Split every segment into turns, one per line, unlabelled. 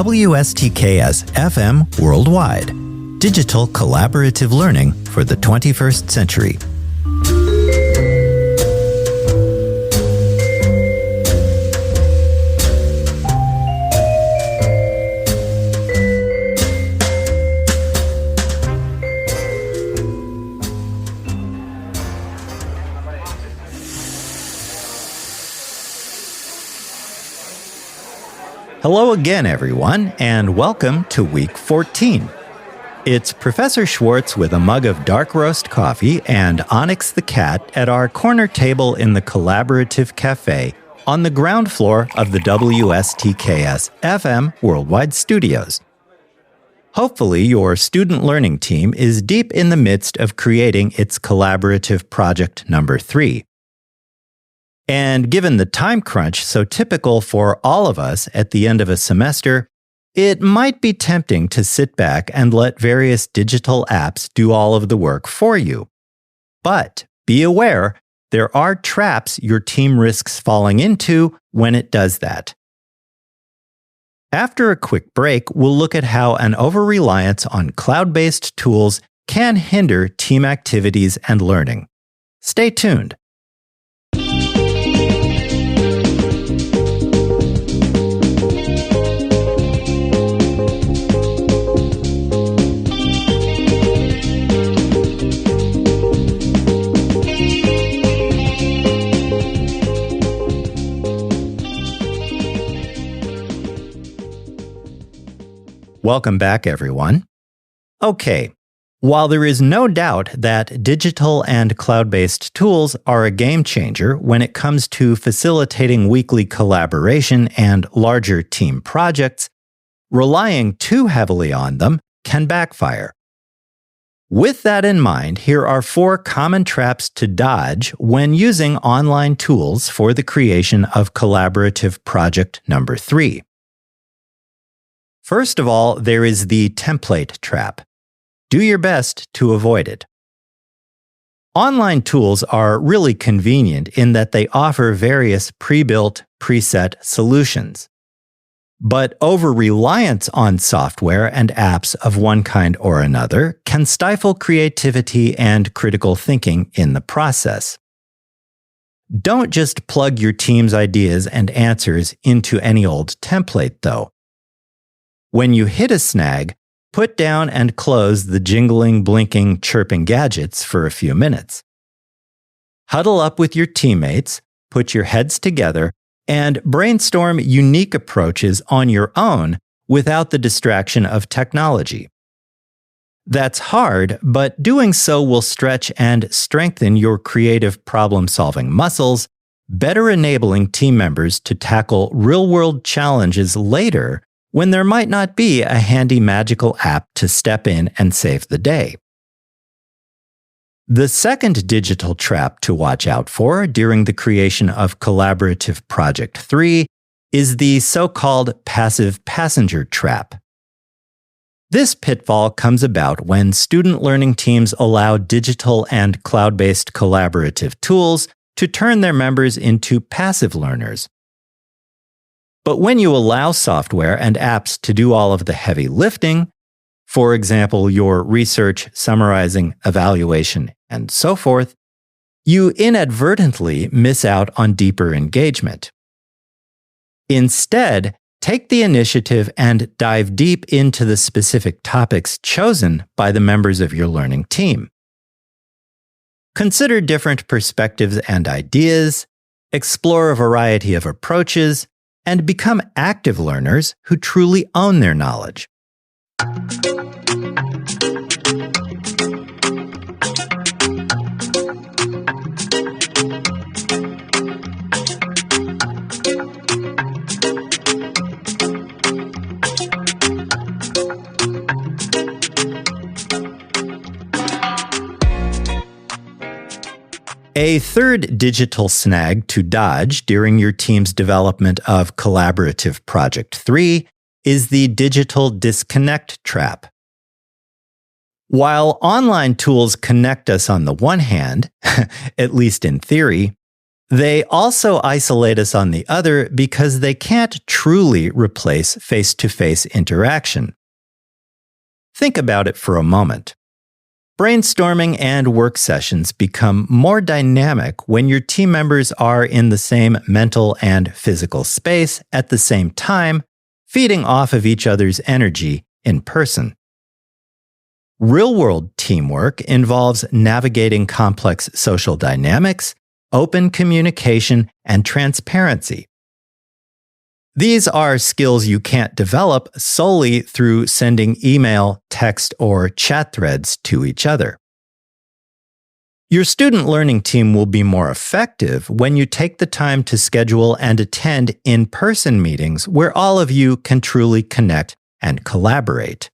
WSTKS-FM Worldwide. Digital collaborative learning for the 21st century. Hello again, everyone, and welcome to Week 14. It's Professor Schwartz with a mug of dark roast coffee and Onyx the cat at our corner table in the Collaborative Cafe on the ground floor of the WSTKS-FM Worldwide studios. Hopefully, your student learning team is deep in the midst of creating its collaborative project number 3. And given the time crunch so typical for all of us at the end of a semester, it might be tempting to sit back and let various digital apps do all of the work for you. But be aware, there are traps your team risks falling into when it does that. After a quick break, we'll look at how an over-reliance on cloud-based tools can hinder team activities and learning. Stay tuned. Welcome back, everyone. Okay, while there is no doubt that digital and cloud-based tools are a game changer when it comes to facilitating weekly collaboration and larger team projects, relying too heavily on them can backfire. With that in mind, here are 4 common traps to dodge when using online tools for the creation of collaborative project number 3. First of all, there is the template trap. Do your best to avoid it. Online tools are really convenient in that they offer various pre-built, preset solutions. But over-reliance on software and apps of one kind or another can stifle creativity and critical thinking in the process. Don't just plug your team's ideas and answers into any old template, though. When you hit a snag, put down and close the jingling, blinking, chirping gadgets for a few minutes. Huddle up with your teammates, put your heads together, and brainstorm unique approaches on your own without the distraction of technology. That's hard, but doing so will stretch and strengthen your creative problem-solving muscles, better enabling team members to tackle real-world challenges later when there might not be a handy magical app to step in and save the day. The second digital trap to watch out for during the creation of Collaborative Project 3 is the so-called passive passenger trap. This pitfall comes about when student learning teams allow digital and cloud-based collaborative tools to turn their members into passive learners. But when you allow software and apps to do all of the heavy lifting, for example, your research, summarizing, evaluation, and so forth, you inadvertently miss out on deeper engagement. Instead, take the initiative and dive deep into the specific topics chosen by the members of your learning team. Consider different perspectives and ideas, explore a variety of approaches, and become active learners who truly own their knowledge. A third digital snag to dodge during your team's development of Collaborative Project 3 is the digital disconnect trap. While online tools connect us on the one hand, at least in theory, They also isolate us on the other because they can't truly replace face-to-face interaction. Think about it for a moment. Brainstorming and work sessions become more dynamic when your team members are in the same mental and physical space at the same time, feeding off of each other's energy in person. Real-world teamwork involves navigating complex social dynamics, open communication, and transparency. These are skills you can't develop solely through sending email, text, or chat threads to each other. Your student learning team will be more effective when you take the time to schedule and attend in-person meetings where all of you can truly connect and collaborate.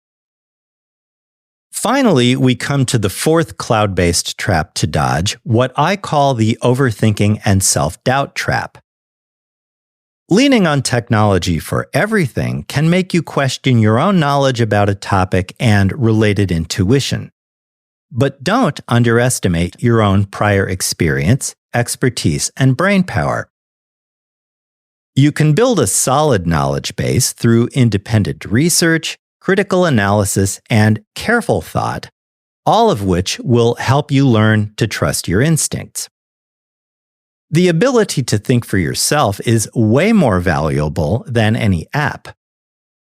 Finally, we come to the fourth cloud-based trap to dodge, what I call the overthinking and self-doubt trap. Leaning on technology for everything can make you question your own knowledge about a topic and related intuition. But don't underestimate your own prior experience, expertise, and brainpower. You can build a solid knowledge base through independent research, critical analysis, and careful thought, all of which will help you learn to trust your instincts. The ability to think for yourself is way more valuable than any app.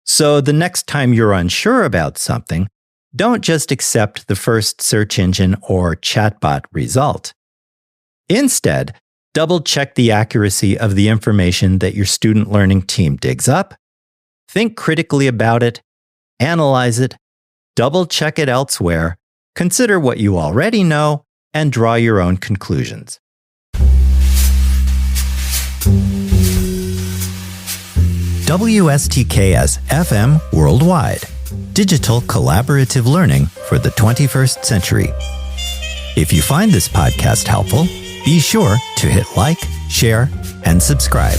So the next time you're unsure about something, don't just accept the first search engine or chatbot result. Instead, double-check the accuracy of the information that your student learning team digs up, think critically about it, analyze it, double-check it elsewhere, consider what you already know, and draw your own conclusions. WSTKS-FM Worldwide. Digital collaborative learning for the 21st century. If you find this podcast helpful, be sure to hit like, share, and subscribe.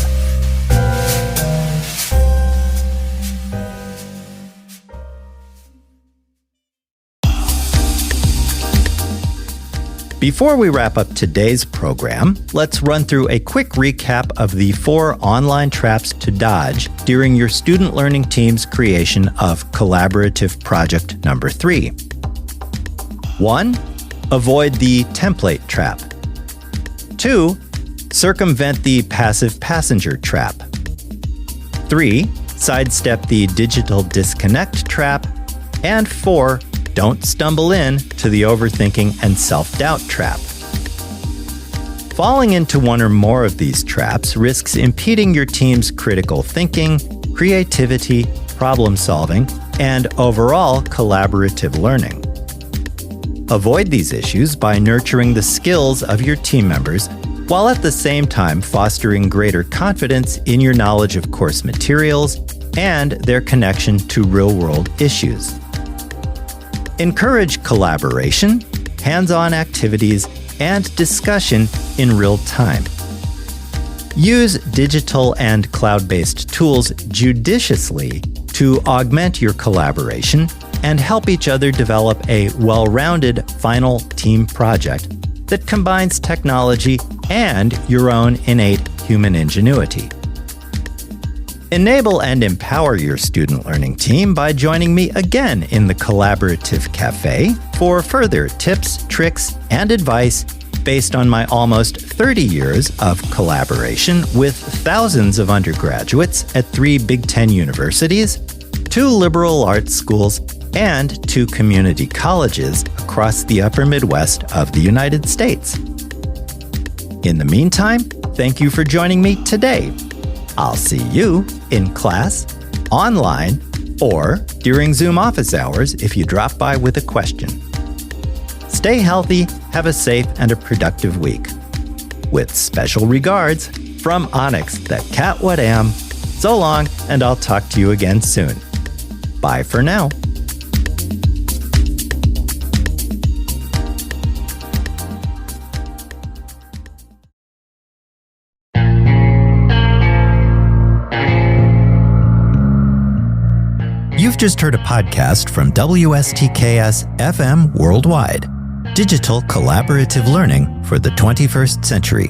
Before we wrap up today's program, let's run through a quick recap of the 4 online traps to dodge during your student learning team's creation of collaborative project number 3. 1. Avoid the template trap. 2. Circumvent the passive passenger trap. 3. Sidestep the digital disconnect trap. And 4. Don't stumble in to the overthinking and self-doubt trap. Falling into one or more of these traps risks impeding your team's critical thinking, creativity, problem-solving, and overall collaborative learning. Avoid these issues by nurturing the skills of your team members, while at the same time fostering greater confidence in your knowledge of course materials and their connection to real-world issues. Encourage collaboration, hands-on activities, and discussion in real time. Use digital and cloud-based tools judiciously to augment your collaboration and help each other develop a well-rounded final team project that combines technology and your own innate human ingenuity. Enable and empower your student learning team by joining me again in the Collaborative Cafe for further tips, tricks, and advice based on my almost 30 years of collaboration with thousands of undergraduates at 3 Big Ten universities, 2 liberal arts schools, and 2 community colleges across the upper Midwest of the United States. In the meantime, thank you for joining me today. I'll see you in class, online, or during Zoom office hours if you drop by with a question. Stay healthy, have a safe and a productive week. With special regards from Onyx, that cat what am. So long, and I'll talk to you again soon. Bye for now. You've just heard a podcast from WSTKS-FM Worldwide. Digital collaborative learning for the 21st century.